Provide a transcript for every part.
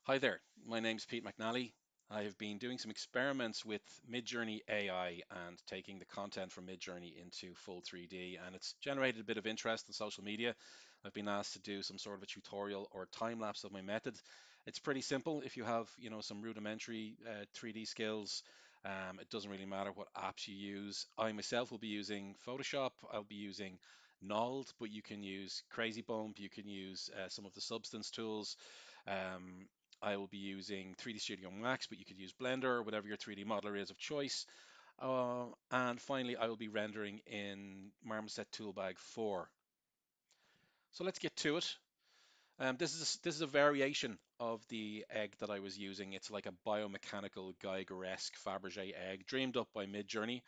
Hi there, my name's Pete McNally. I have been doing some experiments with Midjourney AI and taking the content from Midjourney into full 3D, and it's generated a bit of interest on social media. I've been asked to do some sort of a tutorial or time lapse of my method. It's pretty simple if you have, some rudimentary 3D skills. It doesn't really matter what apps you use. I myself will be using Photoshop. I'll be using Knald, but you can use Crazy Bump. You can use some of the Substance tools. Um, I will be using 3D Studio Max, but you could use Blender or whatever your 3D modeler is of choice. And finally, I will be rendering in Marmoset Toolbag 4. So let's get to it. This is a variation of the egg that I was using. It's like a biomechanical Geiger-esque Fabergé egg dreamed up by Midjourney.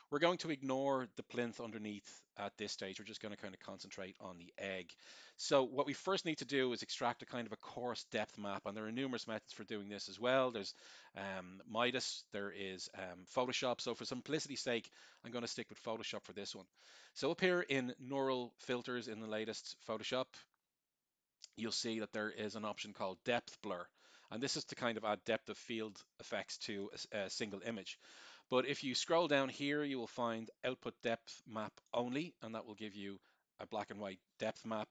We're going to ignore the plinth underneath at this stage. We're just going to kind of concentrate on the egg. So what we first need to do is extract a kind of a coarse depth map, and there are numerous methods for doing this as well. There's Midas, there is Photoshop. So for simplicity's sake, I'm going to stick with Photoshop for this one. So up here in neural filters in the latest Photoshop, you'll see that there is an option called depth blur. And this is to kind of add depth of field effects to a single image. But if you scroll down here, you will find output depth map only, and that will give you a black and white depth map.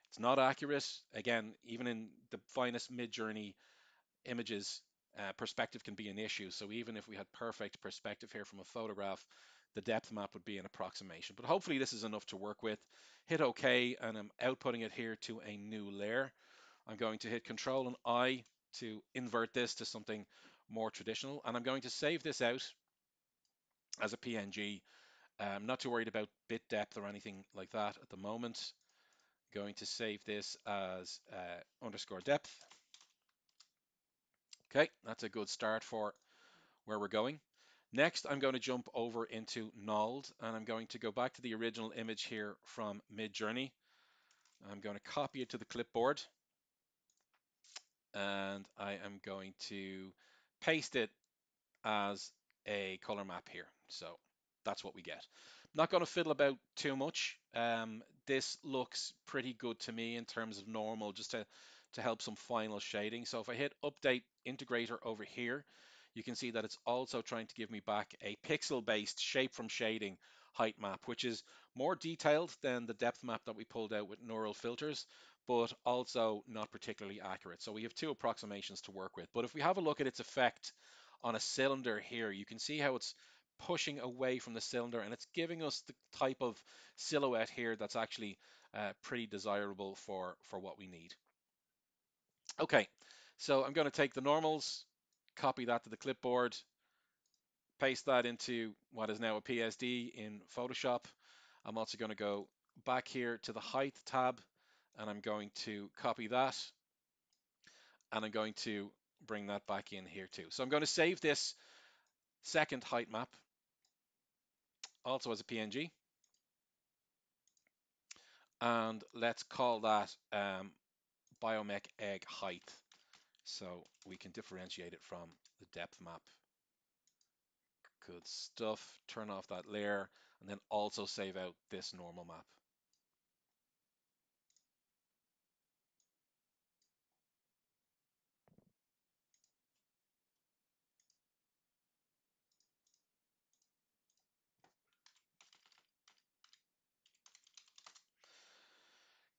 It's not accurate. Again, even in the finest Midjourney images, perspective can be an issue. So even if we had perfect perspective here from a photograph, the depth map would be an approximation. But hopefully this is enough to work with. Hit OK, and I'm outputting it here to a new layer. I'm going to hit Control and I to invert this to something more traditional. And I'm going to save this out as a PNG. I'm not too worried about bit depth or anything like that at the moment. Going to save this as underscore depth. Okay, that's a good start for where we're going. Next, I'm going to jump over into Knald, and I'm going to go back to the original image here from Midjourney. I'm going to copy it to the clipboard, and I am going to paste it as a color map here. So that's what we get. Not going to fiddle about too much. This looks pretty good to me in terms of normal, just to help some final shading. So if I hit Update Integrator over here, you can see that it's also trying to give me back a pixel-based shape from shading height map, which is more detailed than the depth map that we pulled out with neural filters, but also not particularly accurate. So we have two approximations to work with. But if we have a look at its effect on a cylinder here, you can see how it's pushing away from the cylinder, and it's giving us the type of silhouette here that's actually pretty desirable for what we need. Okay, so I'm going to take the normals, copy that to the clipboard, paste that into what is now a PSD in Photoshop. I'm also going to go back here to the height tab, and I'm going to copy that, and I'm going to bring that back in here too. So I'm going to save this second height map also as a PNG, and let's call that biomech egg height, so we can differentiate it from the depth map. Good stuff. Turn off that layer, and then also save out this normal map.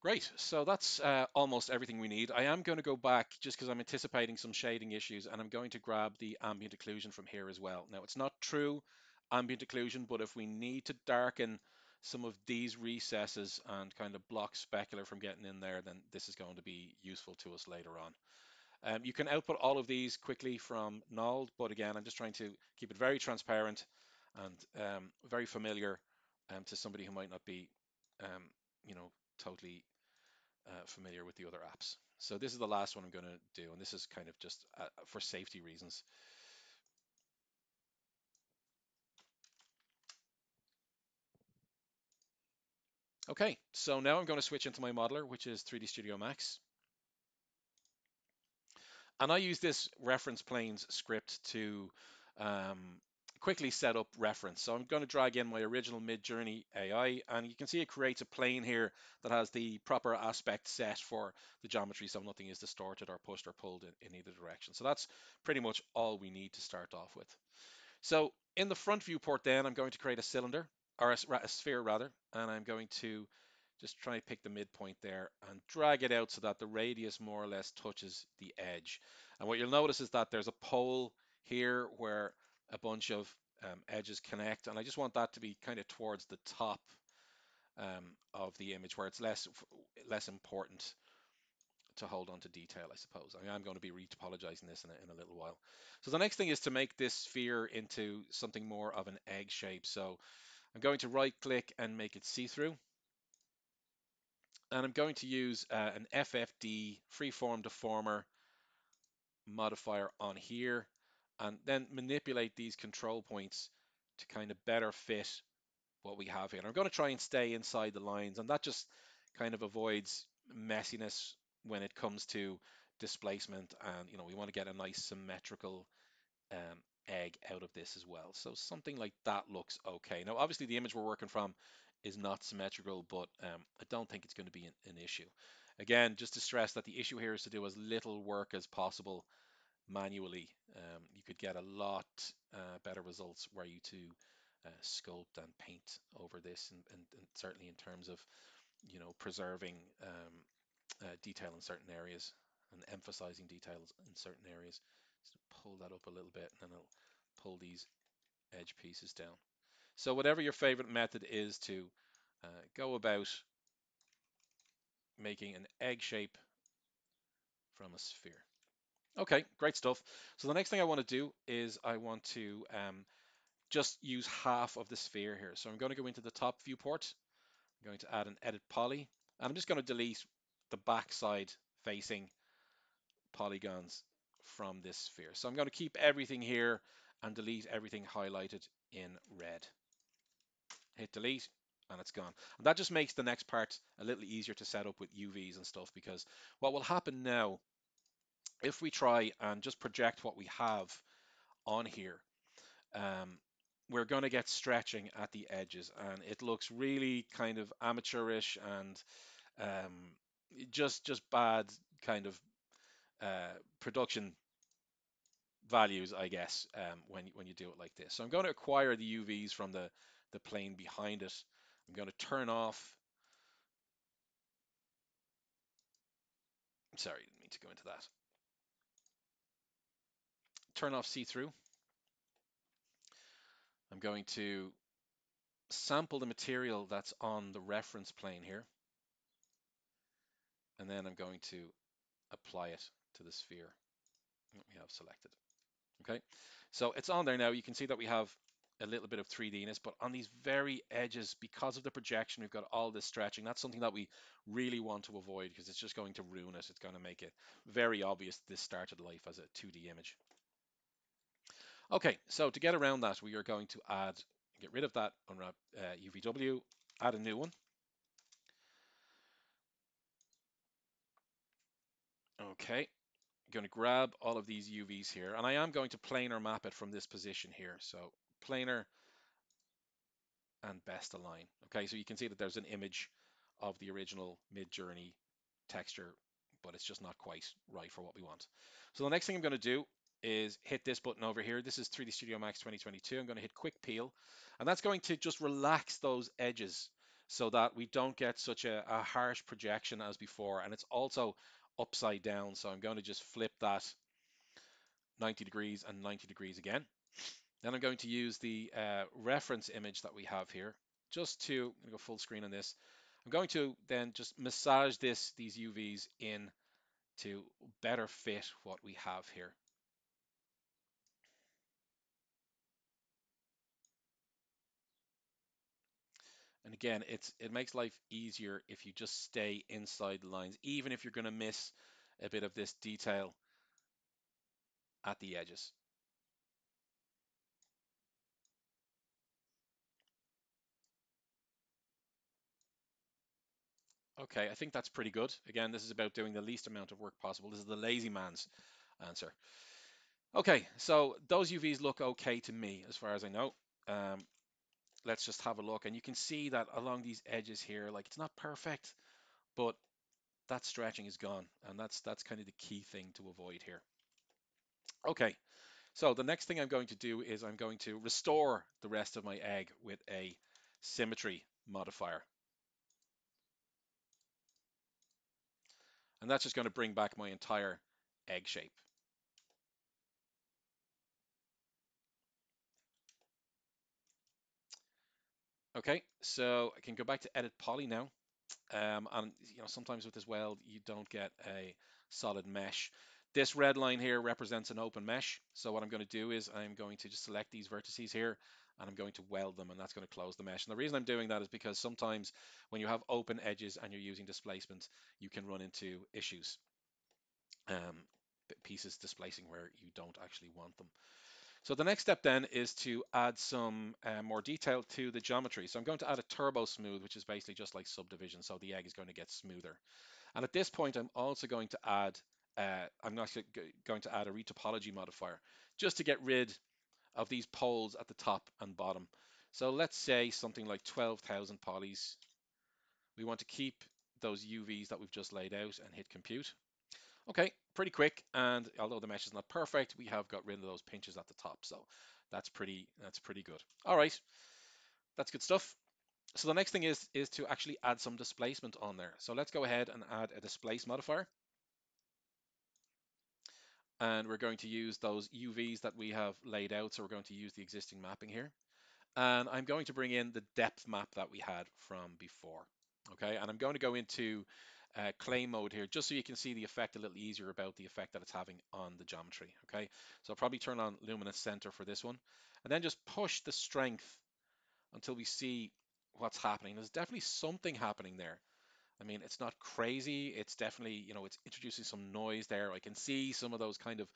Great, so that's almost everything we need. I am going to go back just because I'm anticipating some shading issues, and I'm going to grab the ambient occlusion from here as well. Now, it's not true ambient occlusion, but if we need to darken some of these recesses and kind of block specular from getting in there, then this is going to be useful to us later on. You can output all of these quickly from Knald, but again, I'm just trying to keep it very transparent and very familiar to somebody who might not be, um, totally familiar with the other apps. So this is the last one I'm going to do, and this is kind of just for safety reasons. Okay, so now I'm going to switch into my modeler, which is 3D Studio Max. And I use this reference planes script to quickly set up reference. So I'm going to drag in my original Midjourney AI, and you can see it creates a plane here that has the proper aspect set for the geometry, so nothing is distorted or pushed or pulled in either direction. So that's pretty much all we need to start off with. So in the front viewport then, I'm going to create a cylinder, or a sphere rather, and I'm going to just try and pick the midpoint there and drag it out so that the radius more or less touches the edge. And what you'll notice is that there's a pole here where a bunch of edges connect, and I just want that to be kind of towards the top of the image where it's less important to hold on to detail, I suppose. I'm going to be retopologizing this in a little while. So the next thing is to make this sphere into something more of an egg shape. So I'm going to right click and make it see-through. And I'm going to use an FFD freeform deformer modifier on here, and then manipulate these control points to kind of better fit what we have here. And I'm going to try and stay inside the lines, and that just kind of avoids messiness when it comes to displacement. And we want to get a nice symmetrical egg out of this as well. So something like that looks okay. Now, obviously, the image we're working from is not symmetrical, but I don't think it's going to be an issue. Again, just to stress that the issue here is to do as little work as possible manually. You could get a lot better results were you to sculpt and paint over this, and certainly in terms of preserving detail in certain areas and emphasizing details in certain areas. So pull that up a little bit, and then I'll pull these edge pieces down. So whatever your favorite method is to go about making an egg shape from a sphere. Okay, great stuff. So the next thing I want to do is I want to just use half of the sphere here. So I'm going to go into the top viewport. I'm going to add an edit poly, and I'm just going to delete the backside facing polygons from this sphere. So I'm going to keep everything here and delete everything highlighted in red. Hit delete, and it's gone. And that just makes the next part a little easier to set up with UVs and stuff, because what will happen now, if we try and just project what we have on here, we're going to get stretching at the edges, and it looks really kind of amateurish and just bad kind of production values, I guess, when you do it like this. So I'm going to acquire the UVs from the plane behind it. I'm going to turn off, sorry, didn't mean to go into that. Turn off see-through. I'm going to sample the material that's on the reference plane here, and then I'm going to apply it to the sphere that we have selected. Okay, so it's on there now. You can see that we have a little bit of 3D-ness, but on these very edges, because of the projection, we've got all this stretching. That's something that we really want to avoid, because it's just going to ruin it. It's going to make it very obvious this started life as a 2D image. Okay, so to get around that, we are going to get rid of that unwrap UVW, add a new one. Okay, I'm going to grab all of these UVs here, and I am going to planar map it from this position here. So planar and best align. Okay, so you can see that there's an image of the original Midjourney texture, but it's just not quite right for what we want. So the next thing I'm going to do is hit this button over here. This is 3D Studio Max 2022. I'm going to hit Quick Peel, and that's going to just relax those edges so that we don't get such a harsh projection as before. And it's also upside down, so I'm going to just flip that 90 degrees and 90 degrees again. Then I'm going to use the reference image that we have here just to go full screen on this. I'm going to then just massage these UVs in to better fit what we have here. And again, it makes life easier if you just stay inside the lines, even if you're going to miss a bit of this detail at the edges. Okay, I think that's pretty good. Again, this is about doing the least amount of work possible. This is the lazy man's answer. Okay, so those UVs look okay to me as far as I know. Um, let's just have a look, and you can see that along these edges here, like it's not perfect, but that stretching is gone, and that's kind of the key thing to avoid here. Okay, so the next thing I'm going to do is I'm going to restore the rest of my egg with a symmetry modifier. And that's just going to bring back my entire egg shape. Okay, so I can go back to edit poly now. And sometimes with this weld, you don't get a solid mesh. This red line here represents an open mesh. So what I'm going to do is I'm going to just select these vertices here and I'm going to weld them, and that's going to close the mesh. And the reason I'm doing that is because sometimes when you have open edges and you're using displacement, you can run into issues. Pieces displacing where you don't actually want them. So the next step then is to add some more detail to the geometry. So I'm going to add a turbo smooth, which is basically just like subdivision. So the egg is going to get smoother. And at this point, I'm also going to add, I'm not going to add a retopology modifier just to get rid of these poles at the top and bottom. So let's say something like 12,000 polys. We want to keep those UVs that we've just laid out and hit compute. Okay, pretty quick, and although the mesh is not perfect, we have got rid of those pinches at the top, so that's pretty good. All right, that's good stuff. So the next thing is to actually add some displacement on there. So let's go ahead and add a displace modifier, and we're going to use those UVs that we have laid out. So we're going to use the existing mapping here, and I'm going to bring in the depth map that we had from before. Okay, and I'm going to go into clay mode here just so you can see the effect a little easier about the effect that it's having on the geometry. Okay, so I'll probably turn on luminance center for this one, and then just push the strength until we see what's happening. There's definitely something happening there. I mean, it's not crazy. It's definitely, it's introducing some noise there. I can see some of those kind of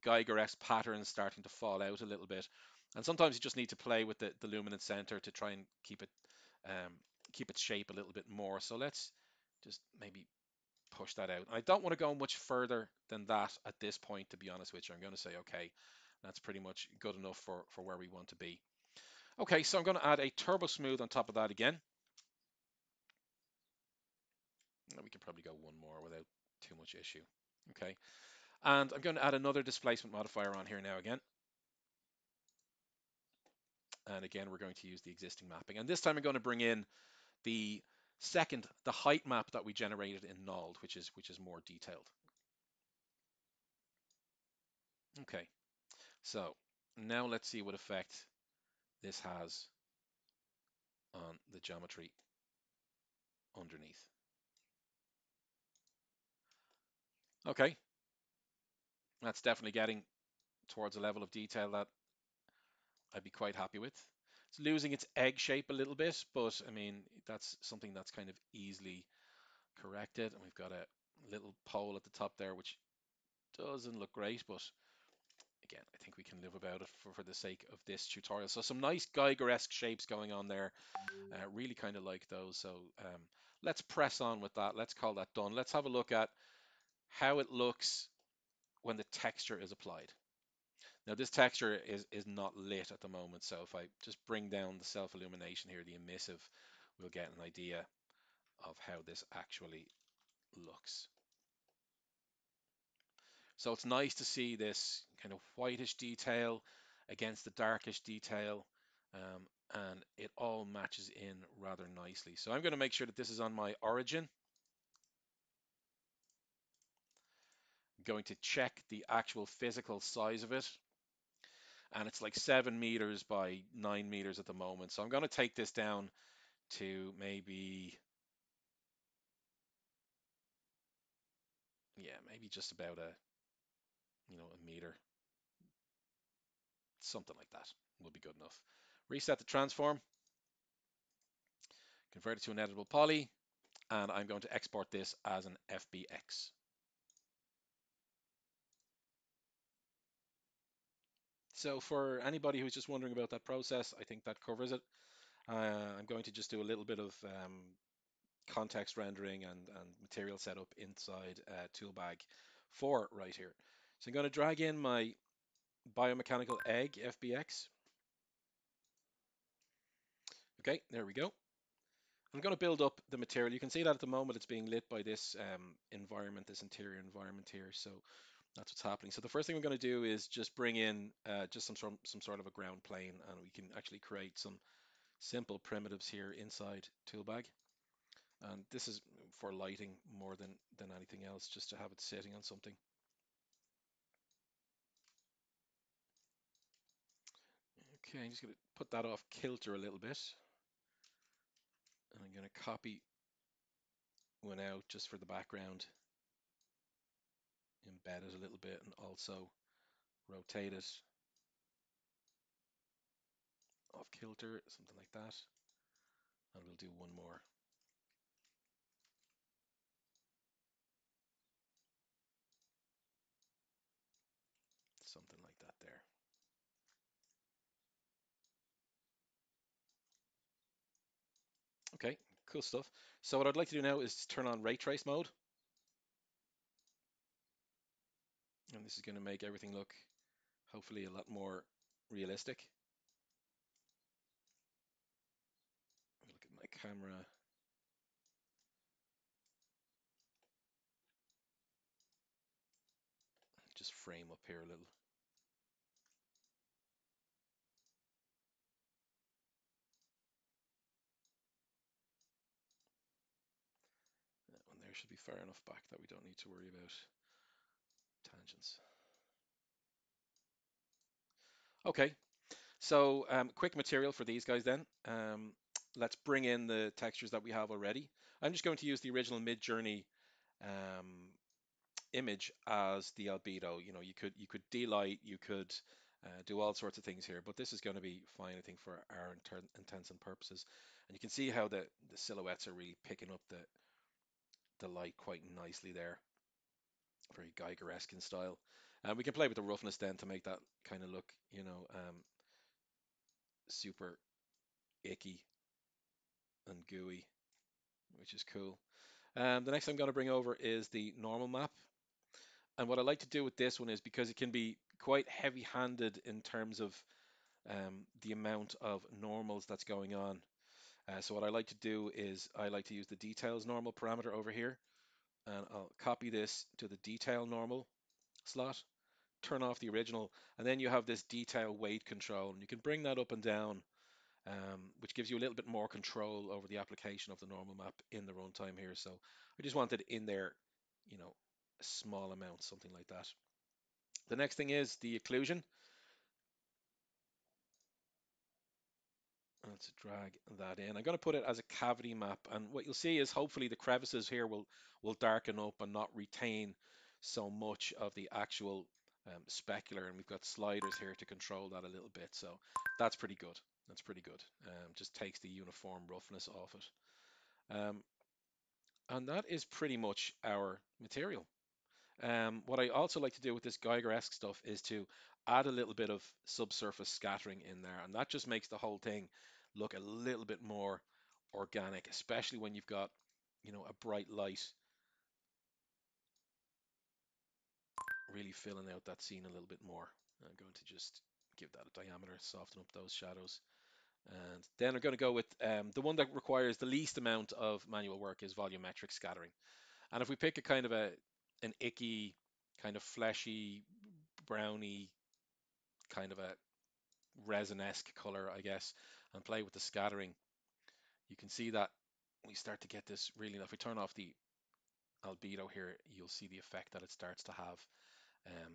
Geiger-esque patterns starting to fall out a little bit. And sometimes you just need to play with the luminance center to try and um, keep its shape a little bit more. So let's just maybe push that out. I don't want to go much further than that at this point, to be honest with you. I'm going to say, okay, that's pretty much good enough for where we want to be. Okay, so I'm going to add a turbo smooth on top of that again. We can probably go one more without too much issue. Okay, and I'm going to add another displacement modifier on here now again. And again, we're going to use the existing mapping. And this time I'm going to bring in the the height map that we generated in Knald, which is more detailed. Okay, so now let's see what effect this has on the geometry underneath. Okay, that's definitely getting towards a level of detail that I'd be quite happy with. It's losing its egg shape a little bit, but I mean, that's something that's kind of easily corrected. And we've got a little pole at the top there, which doesn't look great, but again, I think we can live about it for the sake of this tutorial. So some nice Geiger-esque shapes going on there. Really kind of like those. So let's press on with that. Let's call that done. Let's have a look at how it looks when the texture is applied. Now this texture is not lit at the moment. So if I just bring down the self-illumination here, the emissive, we'll get an idea of how this actually looks. So it's nice to see this kind of whitish detail against the darkish detail, and it all matches in rather nicely. So I'm going to make sure that this is on my origin. I'm going to check the actual physical size of it, and it's like 7 meters by 9 meters at the moment. So I'm going to take this down to maybe, yeah, maybe just about a meter, something like that will be good enough. Reset the transform, convert it to an editable poly, and I'm going to export this as an FBX. So for anybody who's just wondering about that process, I think that covers it. I'm going to just do a little bit of context rendering and material setup inside Toolbag 4 right here. So I'm going to drag in my biomechanical egg FBX. Okay, there we go. I'm going to build up the material. You can see that at the moment it's being lit by this environment, this interior environment here. So that's what's happening. So the first thing we're going to do is just bring in just some sort of a ground plane, and we can actually create some simple primitives here inside Toolbag. And this is for lighting more than anything else, just to have it sitting on something. Okay, I'm just going to put that off kilter a little bit. And I'm going to copy one out just for the background, embed it a little bit, and also rotate it off kilter, something like that. And we'll do one more. Something like that there. Okay, cool stuff. So what I'd like to do now is turn on ray trace mode. And this is going to make everything look hopefully a lot more realistic. Look at my camera. Just frame up here a little. That one there should be far enough back that we don't need to worry about tangents. Okay, so quick material for these guys then. Let's bring in the textures that we have already. I'm just going to use the original Midjourney image as the albedo. You know, you could delight, you could do all sorts of things here, but this is going to be fine, I think, for our intents and purposes. And you can see how the silhouettes are really picking up the light quite nicely there. Very Geiger-esque in style. And we can play with the roughness then to make that kind of look, you know, super icky and gooey, which is cool. The next I'm going to bring over is the normal map. And what I like to do with this one is because it can be quite heavy-handed in terms of the amount of normals that's going on. So what I like to do is I like to use the details normal parameter over here, and I'll copy this to the detail normal slot, turn off the original, and then you have this detail weight control, and you can bring that up and down, which gives you a little bit more control over the application of the normal map in the runtime here. So I just wanted in there, you know, a small amount, something like that. The next thing is the occlusion. Let's drag that in. I'm going to put it as a cavity map, and what you'll see is hopefully the crevices here will darken up and not retain so much of the actual specular, and we've got sliders here to control that a little bit. So that's pretty good. That's pretty good. Just takes the uniform roughness off it. Um, and that is pretty much our material. What I also like to do with this Geiger-esque stuff is to add a little bit of subsurface scattering in there, and that just makes the whole thing look a little bit more organic, especially when you've got, you know, a bright light really filling out that scene a little bit more. I'm going to just give that a diameter, soften up those shadows. And then I'm going to go with the one that requires the least amount of manual work is volumetric scattering. And if we pick a kind of an icky, kind of fleshy, browny, kind of a resin-esque color, I guess, and play with the scattering, you can see that we start to get this really, if we turn off the albedo here, you'll see the effect that it starts to have. Um,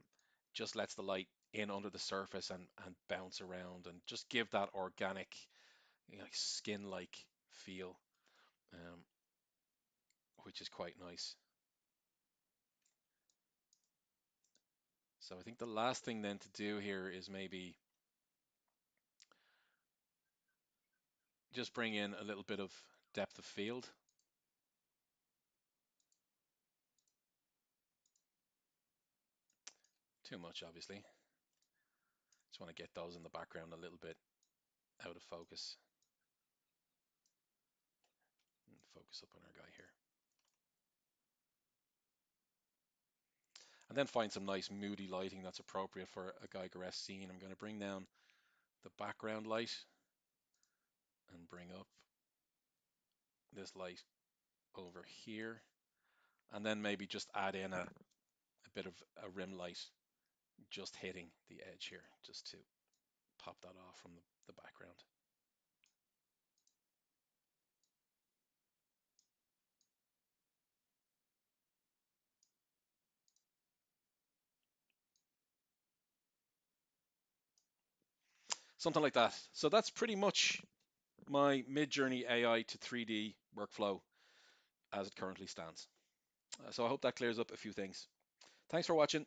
just lets the light in under the surface and bounce around and just give that organic, you know, skin-like feel, um, which is quite nice. So I think the last thing then to do here is maybe just bring in a little bit of depth of field. Too much, obviously. Just want to get those in the background a little bit out of focus. And focus up on our guy here. and then find some nice moody lighting that's appropriate for a Geiger-esque scene. I'm going to bring down the background light and bring up this light over here, and then maybe just add in a bit of a rim light just hitting the edge here, just to pop that off from the background. Something like that. So that's pretty much my Midjourney AI to 3D workflow as it currently stands. So I hope that clears up a few things. Thanks for watching.